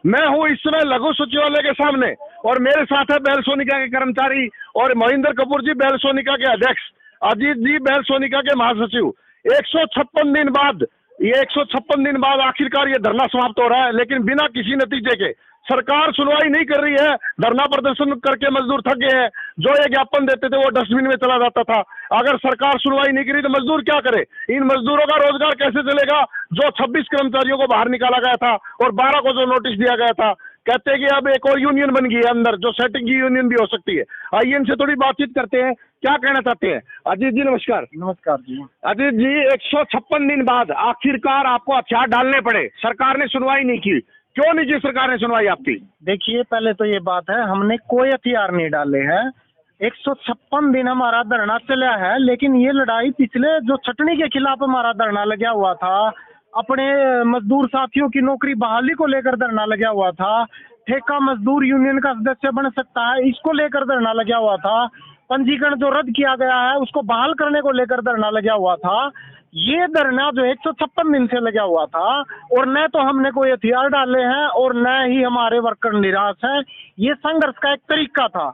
मैं हूँ इस समय लघु सचिवालय के सामने और मेरे साथ है बेल सोनिका के कर्मचारी और महेंद्र कपूर जी बेल सोनिका के अध्यक्ष, अजीत जी बेल सोनिका के महासचिव। 156 दिन बाद, ये 156 दिन बाद आखिरकार ये धरना समाप्त हो रहा है, लेकिन बिना किसी नतीजे के। सरकार सुनवाई नहीं कर रही है, धरना प्रदर्शन करके मजदूर थक गए हैं। जो ये ज्ञापन देते थे वो डस्टबिन में चला जाता था। अगर सरकार सुनवाई नहीं करी तो मजदूर क्या करे? इन मजदूरों का रोजगार कैसे चलेगा? जो 26 कर्मचारियों को बाहर निकाला गया था और 12 को जो नोटिस दिया गया था, कहते हैं कि अब एक और यूनियन बन गई है अंदर, जो सेटिंग की यूनियन भी हो सकती है। आइए इनसे थोड़ी बातचीत करते हैं, क्या कहना चाहते हैं। अजीत जी नमस्कार। नमस्कार जी। अजीत जी, 156 दिन बाद आखिरकार आपको हथियार डालने पड़े, सरकार ने सुनवाई नहीं की। क्यों नहीं की सरकार ने सुनवाई आपकी? देखिए, पहले तो ये बात है, हमने कोई हथियार नहीं डाले हैं। 156 दिन हमारा धरना चला है, लेकिन ये लड़ाई पिछले जो छटनी के खिलाफ हमारा धरना लगा हुआ था, अपने मजदूर साथियों की नौकरी बहाली को लेकर धरना लगा हुआ था, ठेका मजदूर यूनियन का सदस्य बन सकता है इसको लेकर धरना लगा हुआ था, पंजीकरण जो रद्द किया गया है उसको बहाल करने को लेकर धरना लगा हुआ था। ये धरना जो 156 दिन से लगा हुआ था, और न तो हमने कोई हथियार डाले हैं और न ही हमारे वर्कर निराश हैं। ये संघर्ष का एक तरीका था।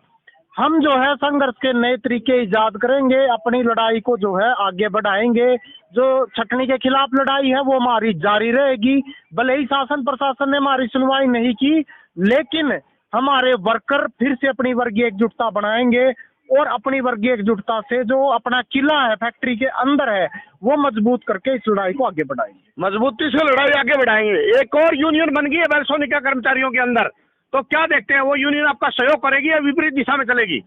हम जो है संघर्ष के नए तरीके इजाद करेंगे, अपनी लड़ाई को जो है आगे बढ़ाएंगे। जो छटनी के खिलाफ लड़ाई है वो हमारी जारी रहेगी। भले ही शासन प्रशासन ने हमारी सुनवाई नहीं की, लेकिन हमारे वर्कर फिर से अपनी वर्गीय एकजुटता बनाएंगे और अपनी वर्गीय एकजुटता से जो अपना किला है फैक्ट्री के अंदर है वो मजबूत करके इस लड़ाई को आगे बढ़ाएंगे। मजबूती से लड़ाई आगे बढ़ाएंगे। एक और यूनियन बन गई है बेल सोनिका कर्मचारियों के अंदर, तो क्या देखते हैं, वो यूनियन आपका सहयोग करेगी या विपरीत दिशा में चलेगी?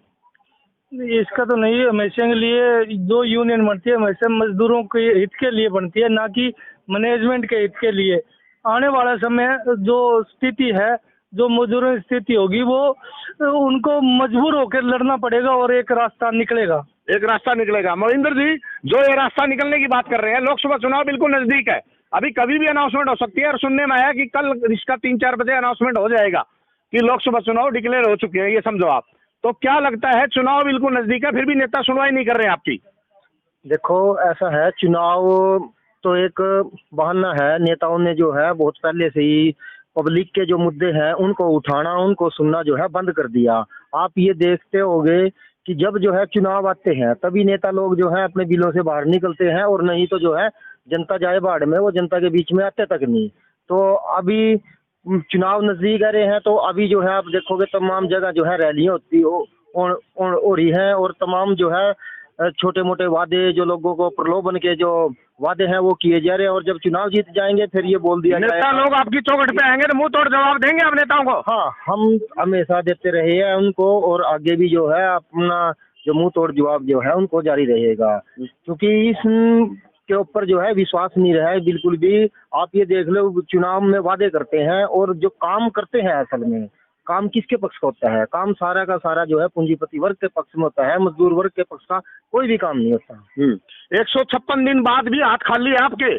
इसका तो नहीं है। हमेशा के लिए जो यूनियन बनती है हमेशा मजदूरों के हित के लिए बनती है, ना कि मैनेजमेंट के हित के लिए। आने वाला समय जो स्थिति है, जो मजदूरों की स्थिति होगी, वो उनको मजबूर होकर लड़ना पड़ेगा और एक रास्ता निकलेगा। एक रास्ता निकलेगा। महेंद्र जी, जो ये रास्ता निकलने की बात कर रहे हैं, लोकसभा चुनाव बिल्कुल नजदीक है, अभी कभी भी अनाउंसमेंट हो सकती है, और सुनने में आया कि कल इसका 3-4 बजे अनाउंसमेंट हो जाएगा कि लोकसभा चुनाव डिक्लेयर हो चुके हैं, ये समझो आप। तो क्या लगता है, चुनाव बिल्कुल नजदीक है, फिर भी नेता सुनवाई नहीं कर रहे हैं आपकी? देखो, ऐसा है, चुनाव तो एक बहाना है। नेताओं ने जो है बहुत पहले से ही पब्लिक के जो मुद्दे हैं उनको उठाना, उनको सुनना जो है बंद कर दिया। आप ये देखते होंगे कि जब जो है चुनाव आते हैं तभी नेता लोग जो है अपने बिलों से बाहर निकलते हैं, और नहीं तो जो है जनता जाए बाढ़ में, वो जनता के बीच में आते तक नहीं। तो अभी चुनाव नजदीक आ रहे हैं, तो अभी जो है आप देखोगे तमाम जगह जो है रैलियां होती हो रही हैं, और तमाम जो है छोटे मोटे वादे जो लोगों को प्रलोभन के जो वादे हैं वो किए जा रहे हैं। और जब चुनाव जीत जाएंगे फिर ये बोल दिया नेता लोग आपकी चौखट पे आएंगे तो मुंह तोड़ जवाब देंगे आप नेताओं को? हाँ, हम हमेशा देते रहे हैं उनको, और आगे भी जो है अपना जो मुंह तोड़ जवाब जो है उनको जारी रहेगा, क्योंकि इस के ऊपर जो है विश्वास नहीं रहा है बिल्कुल भी। आप ये देख लो, चुनाव में वादे करते हैं और जो काम करते हैं असल में काम किसके पक्ष का होता है? काम सारा का सारा जो है पूंजीपति वर्ग के पक्ष में होता है, मजदूर वर्ग के पक्ष का कोई भी काम नहीं होता। 156 दिन बाद भी हाथ खाली है आपके?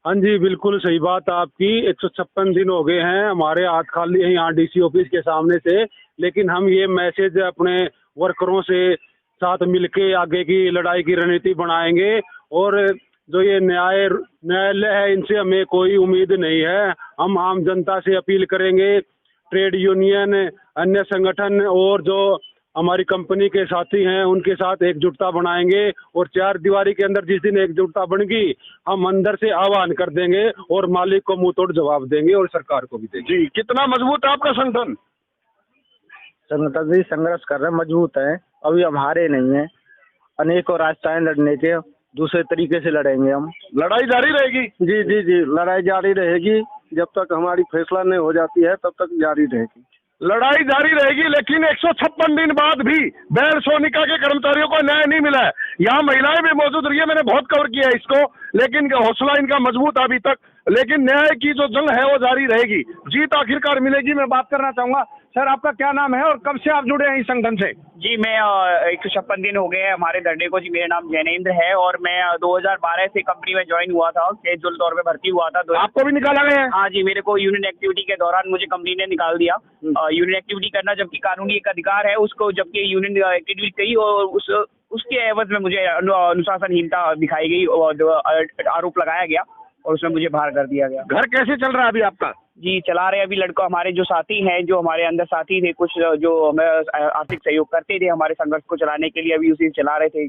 हाँ जी, बिल्कुल सही बात आपकी। 156 दिन हो गए हैं, हमारे हाथ खाली है यहाँ डीसी ऑफिस के सामने से। लेकिन हम ये मैसेज अपने वर्करों से साथ मिलके आगे की लड़ाई की रणनीति बनाएंगे, और जो ये न्यायालय है इनसे हमें कोई उम्मीद नहीं है। हम आम जनता से अपील करेंगे, ट्रेड यूनियन, अन्य संगठन और जो हमारी कंपनी के साथी हैं उनके साथ एकजुटता बनाएंगे, और 4 दीवारी के अंदर जिस दिन एकजुटता बन गई हम अंदर से आह्वान कर देंगे और मालिक को मुंह तोड़ जवाब देंगे और सरकार को भी देंगे। जी, कितना मजबूत है आपका संगठन? संगठन भी संघर्ष कर रहे हैं, मजबूत है, अभी हम हारे नहीं है। अनेकों रास्ताएं लड़ने के, दूसरे तरीके से लड़ेंगे हम। लड़ाई जारी रहेगी? जी जी जी, लड़ाई जारी रहेगी, जब तक हमारी फैसला नहीं हो जाती है तब तक जारी रहेगी। लड़ाई जारी रहेगी, लेकिन 156 दिन बाद भी बेल सोनिका के कर्मचारियों को न्याय नहीं मिला है। यहाँ महिलाएं भी मौजूद रही है, मैंने बहुत कवर किया है इसको, लेकिन हौसला इनका मजबूत अभी तक, लेकिन न्याय की जो जंग है वो जारी रहेगी। जीत आखिरकार मिलेगी। मैं बात करना चाहूंगा, सर आपका क्या नाम है और कब से आप जुड़े हैं इस संगठन से? जी, मैं 156 दिन हो गए हैं हमारे धरने को। जी, मेरा नाम जैनेंद्र है और मैं 2012 से कंपनी में ज्वाइन हुआ था, कैजुअल तौर पे भर्ती हुआ था। आपको भी निकाला गया है? हाँ जी, मेरे को यूनियन एक्टिविटी के दौरान मुझे कंपनी ने निकाल दिया। यूनियन एक्टिविटी करना जबकि कानूनी एक अधिकार है, उसको जबकि यूनियन एक्टिविटी कही और उसके एवज में मुझे अनुशासनहीनता दिखाई गई और आरोप लगाया गया। और उसमें मुझे बाहर कर दिया गया। घर कैसे चल रहा है अभी आपका? जी चला रहे अभी लड़का, हमारे जो साथी हैं, जो हमारे अंदर साथी थे कुछ, जो हमें आर्थिक सहयोग करते थे हमारे संघर्ष को चलाने के लिए, अभी उसी चला रहे थे,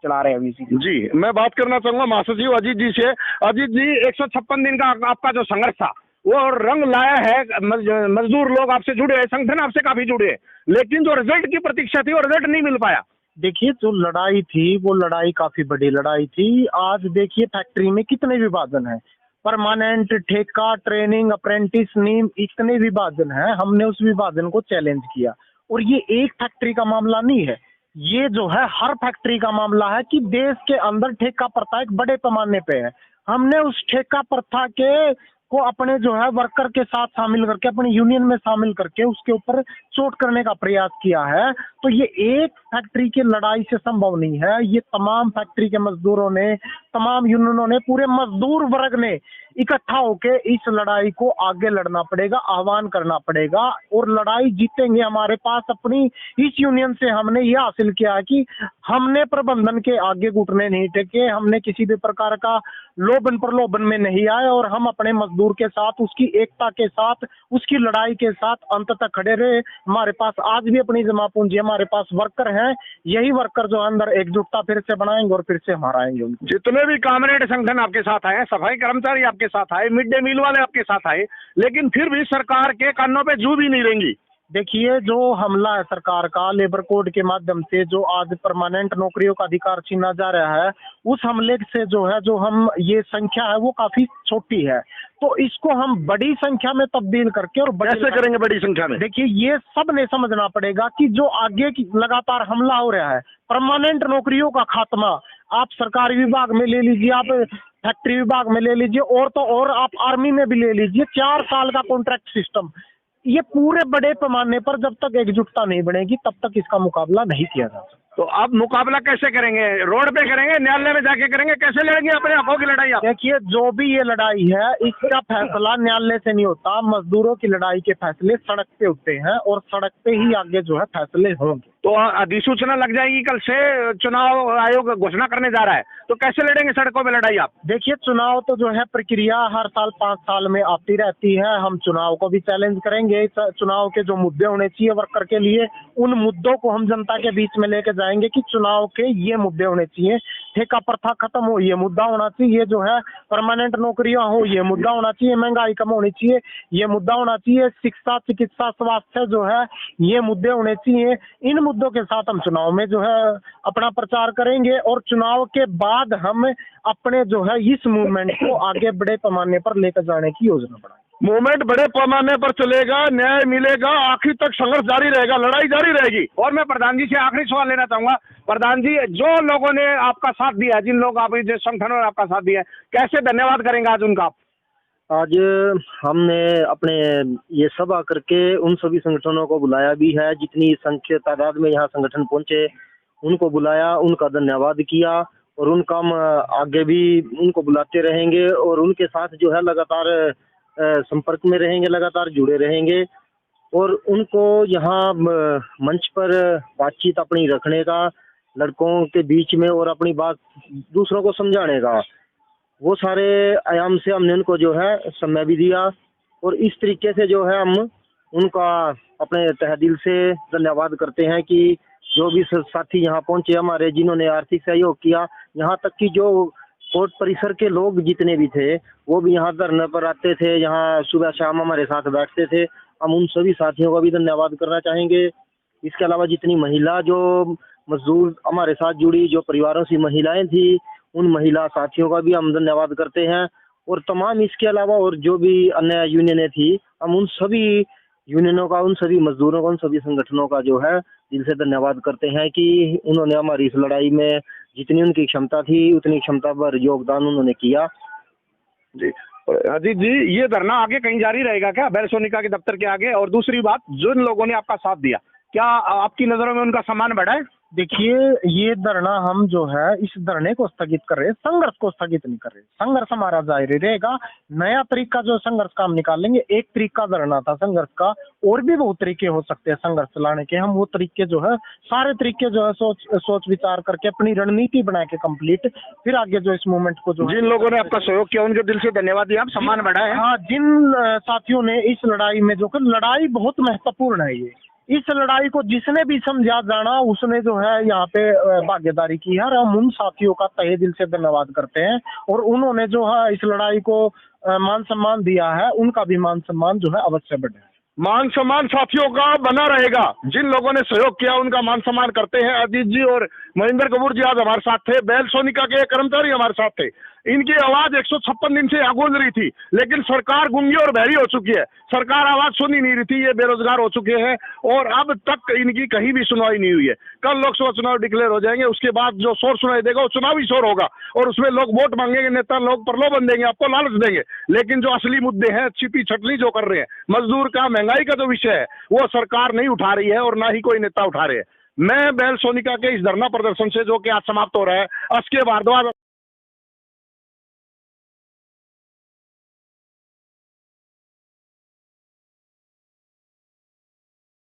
चला रहे हैं अभी उसी। जी, मैं बात करना चाहूंगा महासचिव अजीत जी से। अजीत जी, 156 दिन का आपका जो संघर्ष था वो रंग लाया है, मजदूर लोग आपसे जुड़े हैं, संगठन आपसे काफी जुड़े हैं, लेकिन जो रिजल्ट की प्रतीक्षा थी वो रिजल्ट नहीं मिल पाया। देखिए, जो लड़ाई थी वो लड़ाई काफी बड़ी लड़ाई थी। आज देखिए फैक्ट्री में कितने विभाजन हैं, परमानेंट, ठेका, ट्रेनिंग, अप्रेंटिस, नीम, इतने विभाजन हैं। हमने उस विभाजन को चैलेंज किया, और ये एक फैक्ट्री का मामला नहीं है, ये जो है हर फैक्ट्री का मामला है कि देश के अंदर ठेका प्रथा एक बड़े पैमाने पे है। हमने उस ठेका प्रथा के को अपने जो है वर्कर के साथ शामिल करके, अपनी यूनियन में शामिल करके उसके ऊपर चोट करने का प्रयास किया है। तो ये एक फैक्ट्री की लड़ाई से संभव नहीं है, ये तमाम फैक्ट्री के मजदूरों ने, तमाम यूनियनों ने, पूरे मजदूर वर्ग ने इकट्ठा होके इस लड़ाई को आगे लड़ना पड़ेगा, आह्वान करना पड़ेगा, और लड़ाई जीतेंगे। हमारे पास अपनी इस यूनियन से हमने ये हासिल किया है कि हमने प्रबंधन के आगे घुटने नहीं टेके, हमने किसी भी प्रकार का लोभन प्रलोभन में नहीं आए, और हम अपने मजदूर के साथ, उसकी एकता के साथ, उसकी लड़ाई के साथ अंत तक खड़े रहे। हमारे पास आज भी अपनी जमा पूंजी, हमारे पास वर्कर हैं, यही वर्कर जो अंदर एकजुटता फिर से बनाएंगे और फिर से हराएंगे उनको। जितने भी कामरेड संगठन आपके साथ आए, सफाई कर्मचारी आपके साथ आए, मिड डे मील वाले आपके साथ आए, लेकिन फिर भी सरकार के कानों पे जू भी नहीं रहेंगी। देखिए, जो हमला है सरकार का लेबर कोड के माध्यम से, जो आज परमानेंट नौकरियों का अधिकार छीना जा रहा है, उस हमले से जो है, जो हम ये संख्या है वो काफी छोटी है, तो इसको हम बड़ी संख्या में तब्दील करके, और कैसे करेंगे बड़ी संख्या में? देखिए, ये सब ने समझना पड़ेगा कि जो आगे की लगातार हमला हो रहा है, परमानेंट नौकरियों का खात्मा, आप सरकारी विभाग में ले लीजिए, आप फैक्ट्री विभाग में ले लीजिए, और तो और आप आर्मी में भी ले लीजिए, 4 साल का कॉन्ट्रैक्ट सिस्टम, ये पूरे बड़े पैमाने पर जब तक एकजुटता नहीं बनेगी तब तक इसका मुकाबला नहीं किया जा सकता। तो आप मुकाबला कैसे करेंगे? रोड पे करेंगे, न्यायालय में जाके करेंगे, कैसे लड़ेंगे अपने हकों की लड़ाई आप? देखिए, जो भी ये लड़ाई है इसका फैसला न्यायालय से नहीं होता, मजदूरों की लड़ाई के फैसले सड़क पे होते हैं, और सड़क पे ही आगे जो है फैसले होंगे। तो अधिसूचना लग जाएगी कल से, चुनाव आयोग घोषणा करने जा रहा है, तो कैसे लड़ेंगे सड़कों में लड़ाई आप? देखिए, चुनाव तो जो है प्रक्रिया हर साल 5 साल में आती रहती है, हम चुनाव को भी चैलेंज करेंगे। चुनाव के जो मुद्दे होने चाहिए वर्कर के लिए, उन मुद्दों को हम जनता के बीच में लेके जाएंगे कि चुनाव के ये मुद्दे होने चाहिए, ठेका प्रथा खत्म हो, ये मुद्दा होना चाहिए, ये जो है परमानेंट नौकरियां हो, ये मुद्दा होना चाहिए, महंगाई कम होनी चाहिए, ये मुद्दा होना चाहिए, शिक्षा, चिकित्सा, स्वास्थ्य जो है ये मुद्दे होने चाहिए। इन मुद्दों के साथ हम चुनाव में जो है अपना प्रचार करेंगे, और चुनाव के बाद हम अपने जो है इस मूवमेंट को आगे बड़े पैमाने पर लेकर जाने की योजना बनाएंगे। मूवमेंट बड़े पैमाने पर चलेगा, न्याय मिलेगा, आखिर तक संघर्ष जारी रहेगा, लड़ाई जारी रहेगी। और मैं प्रधान जी से आखिरी सवाल लेना चाहूंगा। प्रधान जी, जो लोगों ने आपका साथ दिया, जिन लोग आप जो संगठनों ने आपका साथ दिया, कैसे धन्यवाद करेंगे आज उनका? आज हमने अपने ये सभा करके उन सभी संगठनों को बुलाया भी है, जितनी संख्या तादाद में यहाँ संगठन पहुंचे उनको बुलाया, उनका धन्यवाद किया, और उनका हम आगे भी उनको बुलाते रहेंगे, और उनके साथ जो है लगातार संपर्क में रहेंगे, लगातार जुड़े रहेंगे, और उनको यहाँ मंच पर बातचीत अपनी रखने का, लड़कों के बीच में, और अपनी बात दूसरों को समझाने का, वो सारे आयाम से हमने उनको जो है समय भी दिया, और इस तरीके से जो है हम उनका अपने तहे दिल से धन्यवाद करते हैं कि जो भी साथी यहाँ पहुंचे हमारे, जिन्होंने आर्थिक सहयोग किया, यहाँ तक कि जो कोर्ट परिसर के लोग जितने भी थे वो भी यहाँ धरने पर आते थे, यहाँ सुबह शाम हमारे साथ बैठते थे, हम उन सभी साथियों का भी धन्यवाद करना चाहेंगे। इसके अलावा जितनी महिला जो मजदूर हमारे साथ जुड़ी, जो परिवारों से महिलाएं थी, उन महिला साथियों का भी हम धन्यवाद करते हैं, और तमाम इसके अलावा और जो भी अन्य यूनियनें थी, हम उन सभी यूनियनों का, उन सभी मजदूरों का, उन सभी संगठनों का जो है दिल से धन्यवाद करते हैं कि उन्होंने हमारी इस लड़ाई में जितनी उनकी क्षमता थी उतनी क्षमता पर योगदान उन्होंने किया। जी अजीत जी, ये धरना आगे कहीं जारी रहेगा क्या, बेल सोनिका के दफ्तर के आगे? और दूसरी बात, जिन लोगों ने आपका साथ दिया, क्या आपकी नजरों में उनका सम्मान बढ़ा है? देखिए, ये धरना हम जो है इस धरने को स्थगित कर रहे हैं, संघर्ष को स्थगित नहीं कर रहे। संघर्ष हमारा जारी रहेगा। नया तरीका जो संघर्ष का हम निकालेंगे। एक तरीका धरना था संघर्ष का, और भी बहुत तरीके हो सकते हैं संघर्ष चलाने के। हम वो तरीके जो है, सारे तरीके जो है सोच विचार करके अपनी रणनीति बना के कंप्लीट, फिर आगे जो इस मूवमेंट को जो जिन लोगों ने आपका सहयोग किया उनके दिल से धन्यवाद दिया, आप सम्मान बढ़ाए। हाँ, जिन साथियों ने इस लड़ाई में जो कि लड़ाई बहुत महत्वपूर्ण है, ये इस लड़ाई को जिसने भी समझा जाना उसने जो है यहाँ पे भागीदारी की है, और हम उन साथियों का तहे दिल से धन्यवाद करते हैं। और उन्होंने जो है इस लड़ाई को मान सम्मान दिया है, उनका भी मान सम्मान जो है अवश्य बढ़े। मान सम्मान साथियों का बना रहेगा। जिन लोगों ने सहयोग किया उनका मान सम्मान करते हैं। अजीत जी और महेंद्र कपूर जी आज हमारे साथ थे। बेल सोनिका के कर्मचारी हमारे साथ थे। इनकी आवाज 156 दिन से यहाँ गूंज रही थी, लेकिन सरकार गूंगी और बहरी हो चुकी है। सरकार आवाज सुन ही नहीं रही थी। ये बेरोजगार हो चुके हैं और अब तक इनकी कहीं भी सुनवाई नहीं हुई है। कल लोकसभा चुनाव डिक्लेयर हो जाएंगे, उसके बाद जो शोर सुनाई देगा वो चुनावी शोर होगा और उसमें लोग वोट मांगेंगे, नेता लोग प्रलोभन देंगे, आपको लालच देंगे। लेकिन जो असली मुद्दे हैं, छिपी छटनी जो कर रहे हैं, मजदूर का, महंगाई का जो विषय है, वो सरकार नहीं उठा रही है और ना ही कोई नेता उठा रहे हैं। मैं बेल सोनिका के इस धरना प्रदर्शन से, जो कि आज समाप्त हो रहा है, असके भारद्वाज